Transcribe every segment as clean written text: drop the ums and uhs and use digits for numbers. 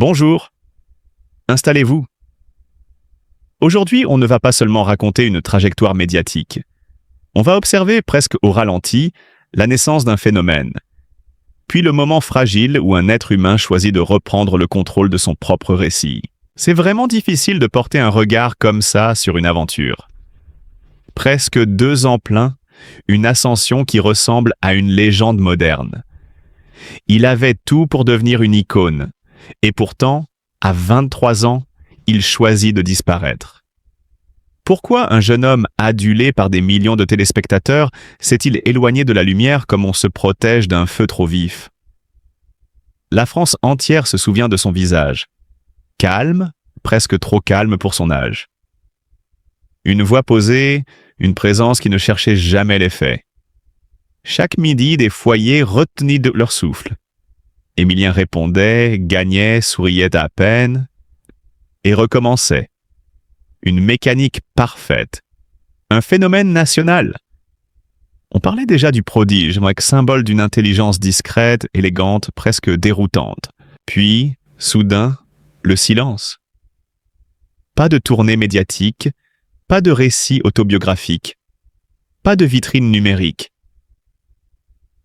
Bonjour, installez-vous. Aujourd'hui, on ne va pas seulement raconter une trajectoire médiatique. On va observer presque au ralenti la naissance d'un phénomène, puis le moment fragile où un être humain choisit de reprendre le contrôle de son propre récit. C'est vraiment difficile de porter un regard comme ça sur une aventure. Presque 2 ans pleins, une ascension qui ressemble à une légende moderne. Il avait tout pour devenir une icône, et pourtant, à 23 ans, il choisit de disparaître. Pourquoi un jeune homme adulé par des millions de téléspectateurs s'est-il éloigné de la lumière comme on se protège d'un feu trop vif? La France entière se souvient de son visage. Calme, presque trop calme pour son âge. Une voix posée, une présence qui ne cherchait jamais l'effet. Chaque midi, des foyers retenaient de leur souffle. Émilien répondait, gagnait, souriait à peine et recommençait. Une mécanique parfaite. Un phénomène national. On parlait déjà du prodige, symbole d'une intelligence discrète, élégante, presque déroutante. Puis, soudain, le silence. Pas de tournée médiatique, pas de récit autobiographique, pas de vitrine numérique.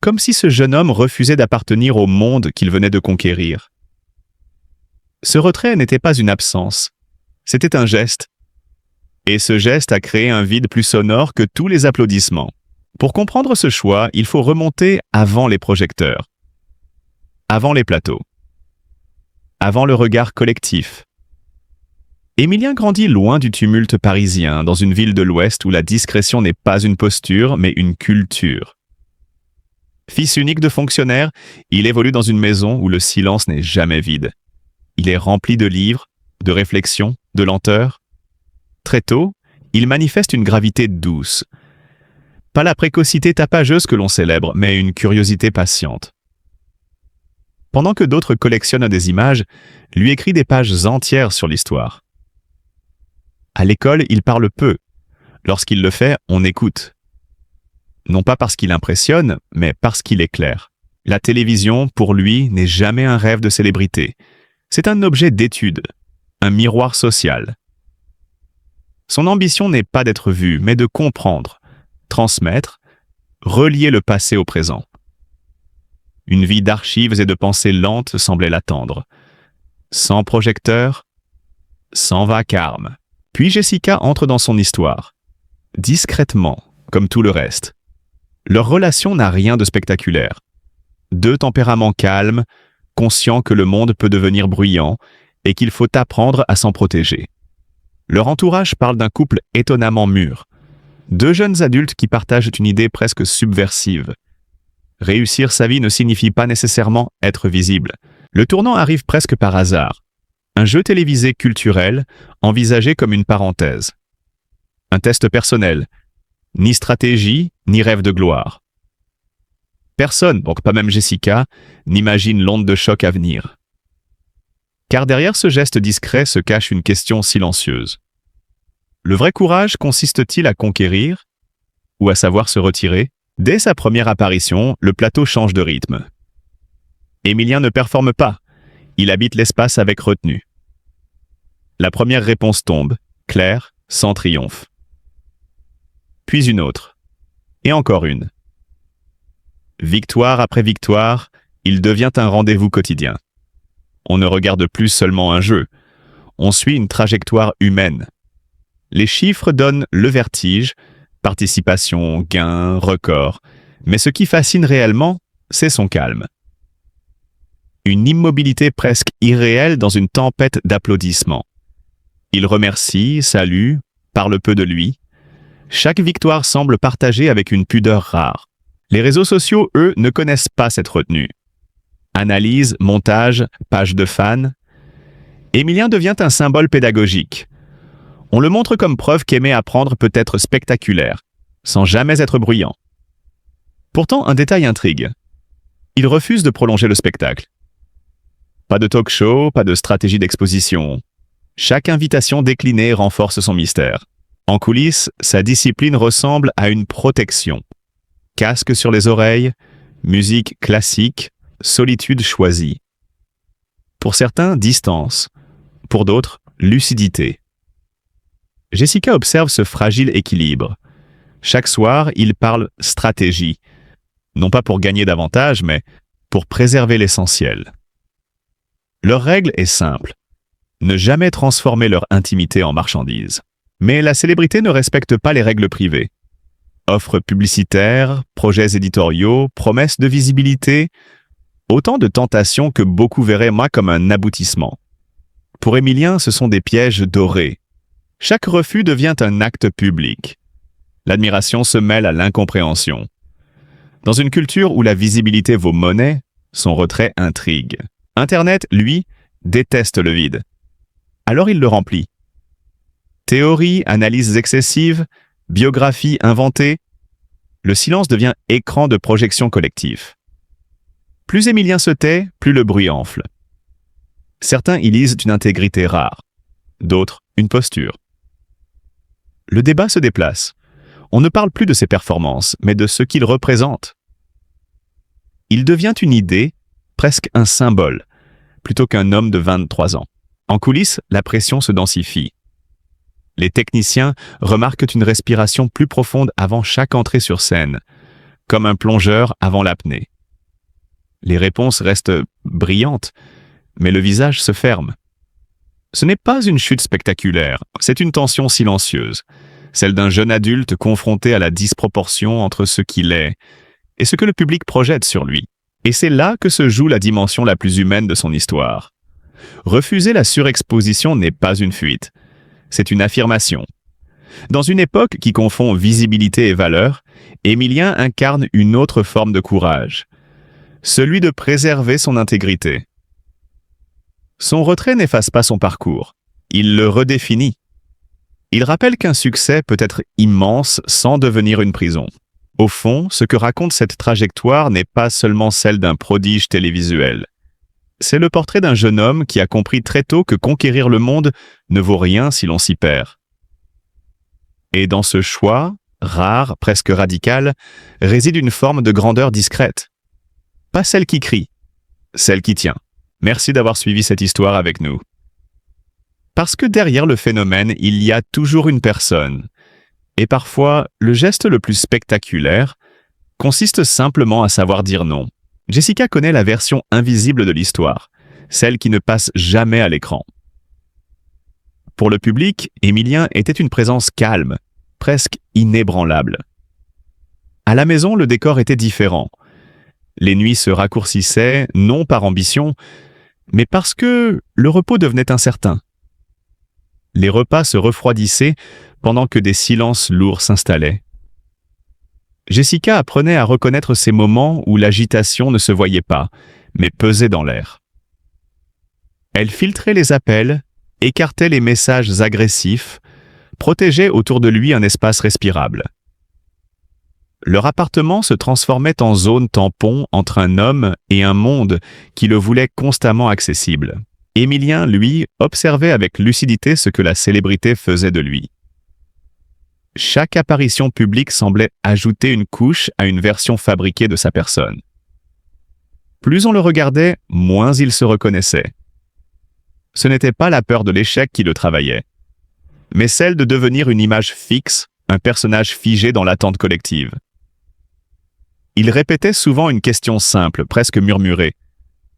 Comme si ce jeune homme refusait d'appartenir au monde qu'il venait de conquérir. Ce retrait n'était pas une absence, c'était un geste. Et ce geste a créé un vide plus sonore que tous les applaudissements. Pour comprendre ce choix, il faut remonter avant les projecteurs, avant les plateaux, avant le regard collectif. Émilien grandit loin du tumulte parisien, dans une ville de l'Ouest où la discrétion n'est pas une posture, mais une culture. Fils unique de fonctionnaire, il évolue dans une maison où le silence n'est jamais vide. Il est rempli de livres, de réflexions, de lenteur. Très tôt, il manifeste une gravité douce. Pas la précocité tapageuse que l'on célèbre, mais une curiosité patiente. Pendant que d'autres collectionnent des images, lui écrit des pages entières sur l'histoire. À l'école, il parle peu. Lorsqu'il le fait, on écoute. Non pas parce qu'il impressionne, mais parce qu'il éclaire. La télévision, pour lui, n'est jamais un rêve de célébrité. C'est un objet d'étude, un miroir social. Son ambition n'est pas d'être vu, mais de comprendre, transmettre, relier le passé au présent. Une vie d'archives et de pensées lentes semblait l'attendre. Sans projecteur, sans vacarme. Puis Jessica entre dans son histoire. Discrètement, comme tout le reste. Leur relation n'a rien de spectaculaire. 2 tempéraments calmes, conscients que le monde peut devenir bruyant et qu'il faut apprendre à s'en protéger. Leur entourage parle d'un couple étonnamment mûr. 2 jeunes adultes qui partagent une idée presque subversive. Réussir sa vie ne signifie pas nécessairement être visible. Le tournant arrive presque par hasard. Un jeu télévisé culturel, envisagé comme une parenthèse. Un test personnel. Ni stratégie, ni rêve de gloire. Personne, donc pas même Jessica, n'imagine l'onde de choc à venir. Car derrière ce geste discret se cache une question silencieuse. Le vrai courage consiste-t-il à conquérir ou à savoir se retirer? Dès sa première apparition, le plateau change de rythme. Émilien ne performe pas, il habite l'espace avec retenue. La première réponse tombe, claire, sans triomphe. Puis une autre, et encore une. Victoire après victoire, il devient un rendez-vous quotidien. On ne regarde plus seulement un jeu, on suit une trajectoire humaine. Les chiffres donnent le vertige, participation, gains, records, mais ce qui fascine réellement, c'est son calme. Une immobilité presque irréelle dans une tempête d'applaudissements. Il remercie, salue, parle peu de lui. Chaque victoire semble partagée avec une pudeur rare. Les réseaux sociaux, eux, ne connaissent pas cette retenue. Analyse, montage, page de fans. Émilien devient un symbole pédagogique. On le montre comme preuve qu'aimer apprendre peut être spectaculaire, sans jamais être bruyant. Pourtant, un détail intrigue. Il refuse de prolonger le spectacle. Pas de talk-show, pas de stratégie d'exposition. Chaque invitation déclinée renforce son mystère. En coulisses, sa discipline ressemble à une protection. Casque sur les oreilles, musique classique, solitude choisie. Pour certains, distance. Pour d'autres, lucidité. Jessica observe ce fragile équilibre. Chaque soir, il parle stratégie. Non pas pour gagner davantage, mais pour préserver l'essentiel. Leur règle est simple. Ne jamais transformer leur intimité en marchandise. Mais la célébrité ne respecte pas les règles privées. Offres publicitaires, projets éditoriaux, promesses de visibilité, autant de tentations que beaucoup verraient moi comme un aboutissement. Pour Émilien, ce sont des pièges dorés. Chaque refus devient un acte public. L'admiration se mêle à l'incompréhension. Dans une culture où la visibilité vaut monnaie, son retrait intrigue. Internet, lui, déteste le vide. Alors il le remplit. Théories, analyses excessives, biographies inventées, le silence devient écran de projection collective. Plus Émilien se tait, plus le bruit enfle. Certains y lisent une intégrité rare, d'autres une posture. Le débat se déplace. On ne parle plus de ses performances, mais de ce qu'il représente. Il devient une idée, presque un symbole, plutôt qu'un homme de 23 ans. En coulisses, la pression se densifie. Les techniciens remarquent une respiration plus profonde avant chaque entrée sur scène, comme un plongeur avant l'apnée. Les réponses restent brillantes, mais le visage se ferme. Ce n'est pas une chute spectaculaire, c'est une tension silencieuse, celle d'un jeune adulte confronté à la disproportion entre ce qu'il est et ce que le public projette sur lui. Et c'est là que se joue la dimension la plus humaine de son histoire. Refuser la surexposition n'est pas une fuite, c'est une affirmation. Dans une époque qui confond visibilité et valeur, Émilien incarne une autre forme de courage, celui de préserver son intégrité. Son retrait n'efface pas son parcours, il le redéfinit. Il rappelle qu'un succès peut être immense sans devenir une prison. Au fond, ce que raconte cette trajectoire n'est pas seulement celle d'un prodige télévisuel. C'est le portrait d'un jeune homme qui a compris très tôt que conquérir le monde ne vaut rien si l'on s'y perd. Et dans ce choix, rare, presque radical, réside une forme de grandeur discrète. Pas celle qui crie, celle qui tient. Merci d'avoir suivi cette histoire avec nous. Parce que derrière le phénomène, il y a toujours une personne. Et parfois, le geste le plus spectaculaire consiste simplement à savoir dire non. Jessica connaît la version invisible de l'histoire, celle qui ne passe jamais à l'écran. Pour le public, Émilien était une présence calme, presque inébranlable. À la maison, le décor était différent. Les nuits se raccourcissaient, non par ambition, mais parce que le repos devenait incertain. Les repas se refroidissaient pendant que des silences lourds s'installaient. Jessica apprenait à reconnaître ces moments où l'agitation ne se voyait pas, mais pesait dans l'air. Elle filtrait les appels, écartait les messages agressifs, protégeait autour de lui un espace respirable. Leur appartement se transformait en zone tampon entre un homme et un monde qui le voulait constamment accessible. Émilien, lui, observait avec lucidité ce que la célébrité faisait de lui. Chaque apparition publique semblait ajouter une couche à une version fabriquée de sa personne. Plus on le regardait, moins il se reconnaissait. Ce n'était pas la peur de l'échec qui le travaillait, mais celle de devenir une image fixe, un personnage figé dans l'attente collective. Il répétait souvent une question simple, presque murmurée.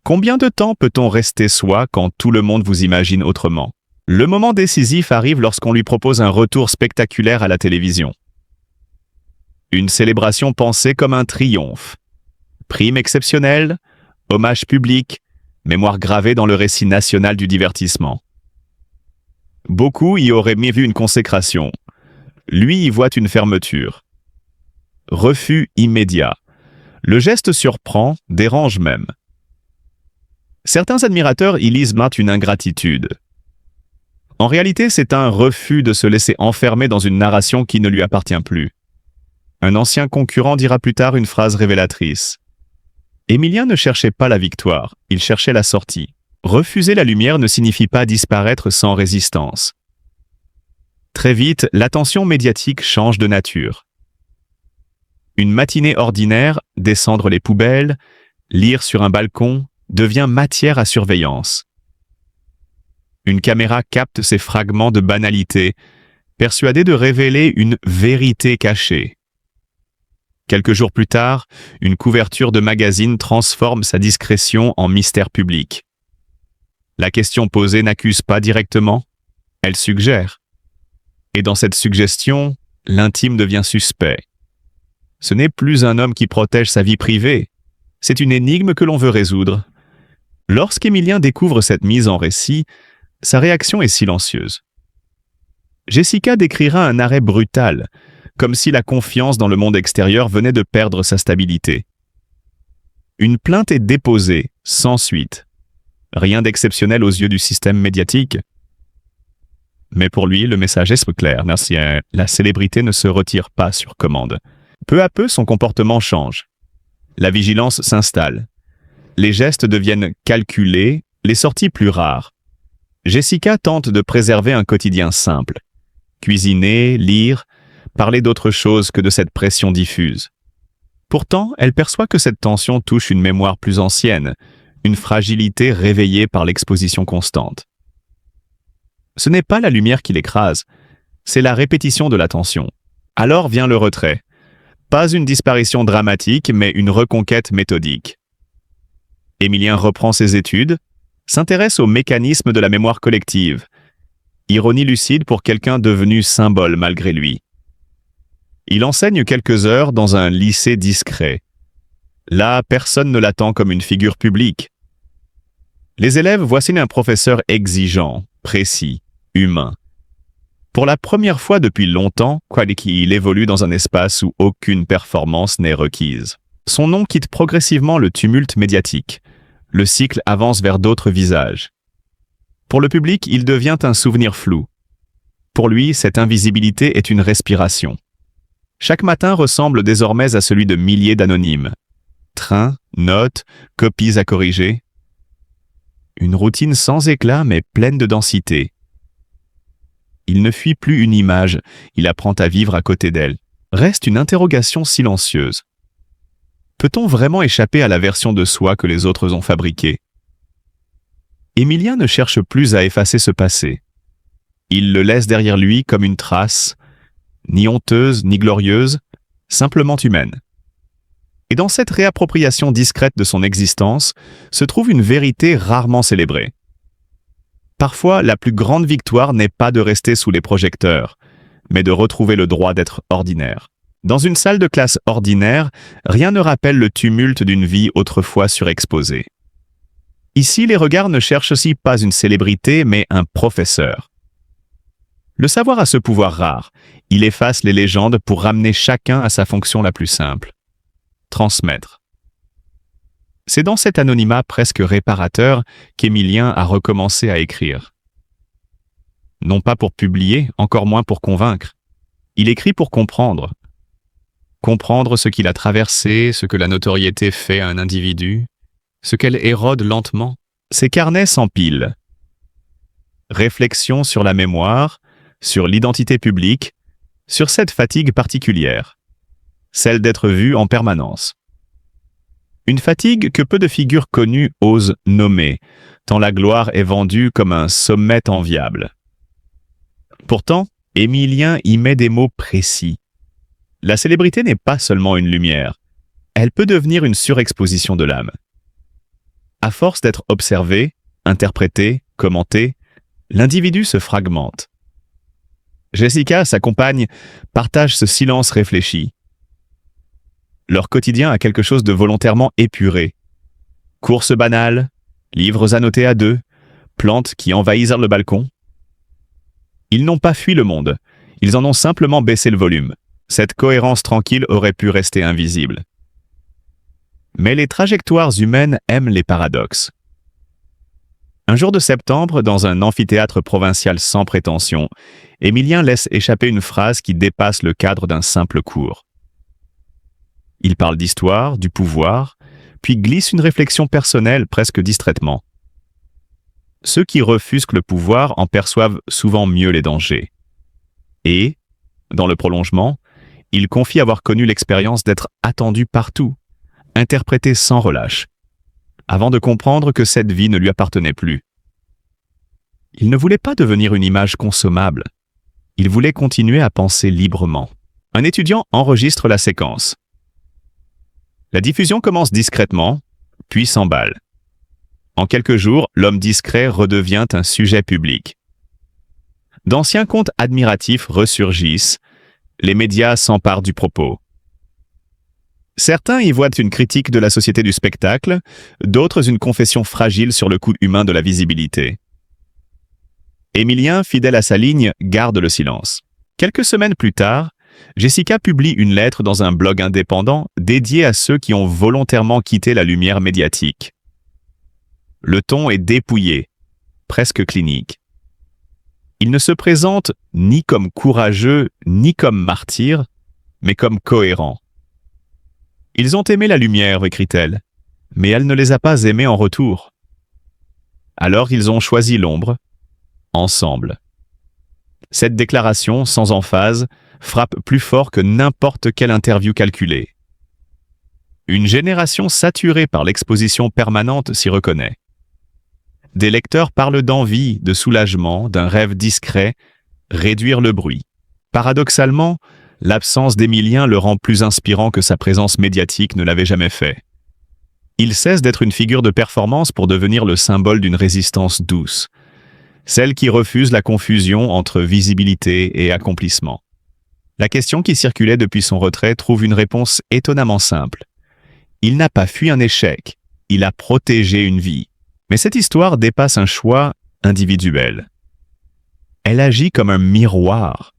Combien de temps peut-on rester soi quand tout le monde vous imagine autrement ? Le moment décisif arrive lorsqu'on lui propose un retour spectaculaire à la télévision. Une célébration pensée comme un triomphe. Prime exceptionnelle, hommage public, mémoire gravée dans le récit national du divertissement. Beaucoup y auraient mis vu une consécration. Lui y voit une fermeture. Refus immédiat. Le geste surprend, dérange même. Certains admirateurs y lisent une ingratitude. En réalité, c'est un refus de se laisser enfermer dans une narration qui ne lui appartient plus. Un ancien concurrent dira plus tard une phrase révélatrice. Émilien ne cherchait pas la victoire, il cherchait la sortie. Refuser la lumière ne signifie pas disparaître sans résistance. Très vite, l'attention médiatique change de nature. Une matinée ordinaire, descendre les poubelles, lire sur un balcon, devient matière à surveillance. Une caméra capte ces fragments de banalité, persuadée de révéler une vérité cachée. Quelques jours plus tard, une couverture de magazine transforme sa discrétion en mystère public. La question posée n'accuse pas directement, elle suggère. Et dans cette suggestion, l'intime devient suspect. Ce n'est plus un homme qui protège sa vie privée, c'est une énigme que l'on veut résoudre. Lorsqu'Emilien découvre cette mise en récit, sa réaction est silencieuse. Jessica décrira un arrêt brutal, comme si la confiance dans le monde extérieur venait de perdre sa stabilité. Une plainte est déposée, sans suite. Rien d'exceptionnel aux yeux du système médiatique. Mais pour lui, le message est clair. La célébrité ne se retire pas sur commande. Peu à peu, son comportement change. La vigilance s'installe. Les gestes deviennent calculés, les sorties plus rares. Jessica tente de préserver un quotidien simple. Cuisiner, lire, parler d'autre chose que de cette pression diffuse. Pourtant, elle perçoit que cette tension touche une mémoire plus ancienne, une fragilité réveillée par l'exposition constante. Ce n'est pas la lumière qui l'écrase, c'est la répétition de la tension. Alors vient le retrait. Pas une disparition dramatique, mais une reconquête méthodique. Emilien reprend ses études, s'intéresse aux mécanismes de la mémoire collective. Ironie lucide pour quelqu'un devenu symbole malgré lui. Il enseigne quelques heures dans un lycée discret. Là, personne ne l'attend comme une figure publique. Les élèves voient un professeur exigeant, précis, humain. Pour la première fois depuis longtemps, il évolue dans un espace où aucune performance n'est requise. Son nom quitte progressivement le tumulte médiatique. Le cycle avance vers d'autres visages. Pour le public, il devient un souvenir flou. Pour lui, cette invisibilité est une respiration. Chaque matin ressemble désormais à celui de milliers d'anonymes. Trains, notes, copies à corriger. Une routine sans éclat mais pleine de densité. Il ne fuit plus une image, il apprend à vivre à côté d'elle. Reste une interrogation silencieuse. Peut-on vraiment échapper à la version de soi que les autres ont fabriquée? Emilien ne cherche plus à effacer ce passé. Il le laisse derrière lui comme une trace, ni honteuse ni glorieuse, simplement humaine. Et dans cette réappropriation discrète de son existence se trouve une vérité rarement célébrée. Parfois, la plus grande victoire n'est pas de rester sous les projecteurs, mais de retrouver le droit d'être ordinaire. Dans une salle de classe ordinaire, rien ne rappelle le tumulte d'une vie autrefois surexposée. Ici, les regards ne cherchent aussi pas une célébrité, mais un professeur. Le savoir a ce pouvoir rare. Il efface les légendes pour ramener chacun à sa fonction la plus simple. Transmettre. C'est dans cet anonymat presque réparateur qu'Emilien a recommencé à écrire. Non pas pour publier, encore moins pour convaincre. Il écrit pour comprendre. Comprendre ce qu'il a traversé, ce que la notoriété fait à un individu, ce qu'elle érode lentement. Ses carnets s'empilent. Réflexion sur la mémoire, sur l'identité publique, sur cette fatigue particulière, celle d'être vu en permanence. Une fatigue que peu de figures connues osent nommer, tant la gloire est vendue comme un sommet enviable. Pourtant, Emilien y met des mots précis. La célébrité n'est pas seulement une lumière, elle peut devenir une surexposition de l'âme. À force d'être observé, interprété, commenté, l'individu se fragmente. Jessica, sa compagne, partage ce silence réfléchi. Leur quotidien a quelque chose de volontairement épuré. Courses banales, livres annotés à deux, plantes qui envahissent le balcon. Ils n'ont pas fui le monde, ils en ont simplement baissé le volume. Cette cohérence tranquille aurait pu rester invisible. Mais les trajectoires humaines aiment les paradoxes. Un jour de septembre, dans un amphithéâtre provincial sans prétention, Emilien laisse échapper une phrase qui dépasse le cadre d'un simple cours. Il parle d'histoire, du pouvoir, puis glisse une réflexion personnelle presque distraitement. Ceux qui refusent le pouvoir en perçoivent souvent mieux les dangers. Et, dans le prolongement, il confie avoir connu l'expérience d'être attendu partout, interprété sans relâche, avant de comprendre que cette vie ne lui appartenait plus. Il ne voulait pas devenir une image consommable. Il voulait continuer à penser librement. Un étudiant enregistre la séquence. La diffusion commence discrètement, puis s'emballe. En quelques jours, l'homme discret redevient un sujet public. D'anciens comptes admiratifs ressurgissent, les médias s'emparent du propos. Certains y voient une critique de la société du spectacle, d'autres une confession fragile sur le coût humain de la visibilité. Émilien, fidèle à sa ligne, garde le silence. Quelques semaines plus tard, Jessica publie une lettre dans un blog indépendant dédié à ceux qui ont volontairement quitté la lumière médiatique. Le ton est dépouillé, presque clinique. Il ne se présente ni comme courageux, ni comme martyr, mais comme cohérent. Ils ont aimé la lumière, écrit-elle, mais elle ne les a pas aimés en retour. Alors ils ont choisi l'ombre, ensemble. Cette déclaration, sans emphase, frappe plus fort que n'importe quelle interview calculée. Une génération saturée par l'exposition permanente s'y reconnaît. Des lecteurs parlent d'envie, de soulagement, d'un rêve discret, réduire le bruit. Paradoxalement, l'absence d'Émilien le rend plus inspirant que sa présence médiatique ne l'avait jamais fait. Il cesse d'être une figure de performance pour devenir le symbole d'une résistance douce, celle qui refuse la confusion entre visibilité et accomplissement. La question qui circulait depuis son retrait trouve une réponse étonnamment simple. Il n'a pas fui un échec, il a protégé une vie. Mais cette histoire dépasse un choix individuel. Elle agit comme un miroir.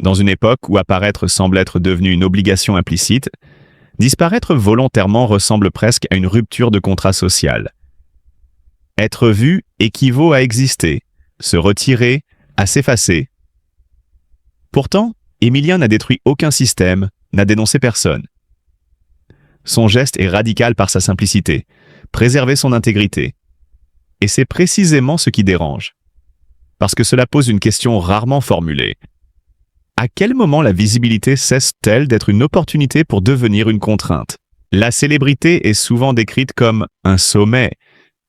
Dans une époque où apparaître semble être devenu une obligation implicite, disparaître volontairement ressemble presque à une rupture de contrat social. Être vu équivaut à exister, se retirer, à s'effacer. Pourtant, Émilien n'a détruit aucun système, n'a dénoncé personne. Son geste est radical par sa simplicité, préserver son intégrité. Et c'est précisément ce qui dérange. Parce que cela pose une question rarement formulée. À quel moment la visibilité cesse-t-elle d'être une opportunité pour devenir une contrainte? La célébrité est souvent décrite comme un sommet,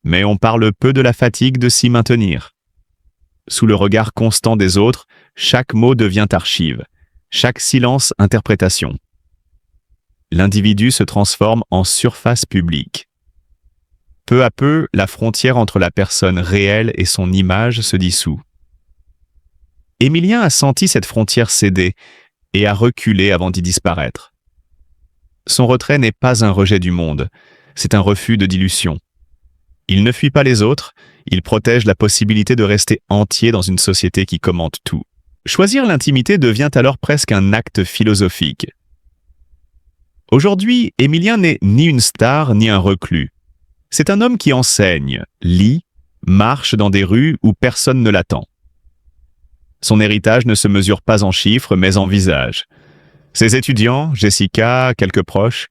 mais on parle peu de la fatigue de s'y maintenir. Sous le regard constant des autres, chaque mot devient archive, chaque silence interprétation. L'individu se transforme en surface publique. Peu à peu, la frontière entre la personne réelle et son image se dissout. Émilien a senti cette frontière céder et a reculé avant d'y disparaître. Son retrait n'est pas un rejet du monde, c'est un refus de dilution. Il ne fuit pas les autres, il protège la possibilité de rester entier dans une société qui commente tout. Choisir l'intimité devient alors presque un acte philosophique. Aujourd'hui, Émilien n'est ni une star ni un reclus. C'est un homme qui enseigne, lit, marche dans des rues où personne ne l'attend. Son héritage ne se mesure pas en chiffres, mais en visage. Ses étudiants, Jessica, quelques proches.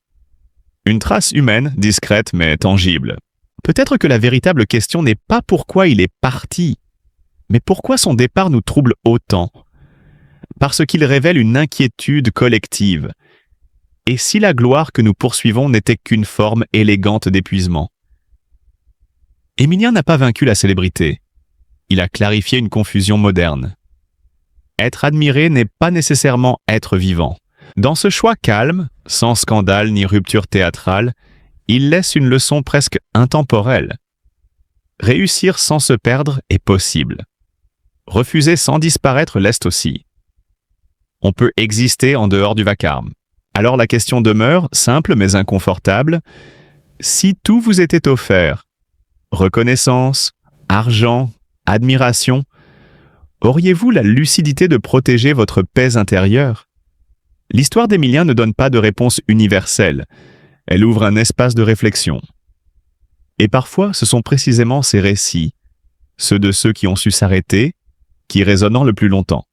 Une trace humaine, discrète mais tangible. Peut-être que la véritable question n'est pas pourquoi il est parti, mais pourquoi son départ nous trouble autant. Parce qu'il révèle une inquiétude collective. Et si la gloire que nous poursuivons n'était qu'une forme élégante d'épuisement? Émilien n'a pas vaincu la célébrité. Il a clarifié une confusion moderne. Être admiré n'est pas nécessairement être vivant. Dans ce choix calme, sans scandale ni rupture théâtrale, il laisse une leçon presque intemporelle. Réussir sans se perdre est possible. Refuser sans disparaître l'est aussi. On peut exister en dehors du vacarme. Alors la question demeure, simple mais inconfortable, si tout vous était offert, reconnaissance, argent, admiration, auriez-vous la lucidité de protéger votre paix intérieure? L'histoire d'Émilien ne donne pas de réponse universelle. Elle ouvre un espace de réflexion. Et parfois, ce sont précisément ces récits, ceux de ceux qui ont su s'arrêter, qui résonnent le plus longtemps.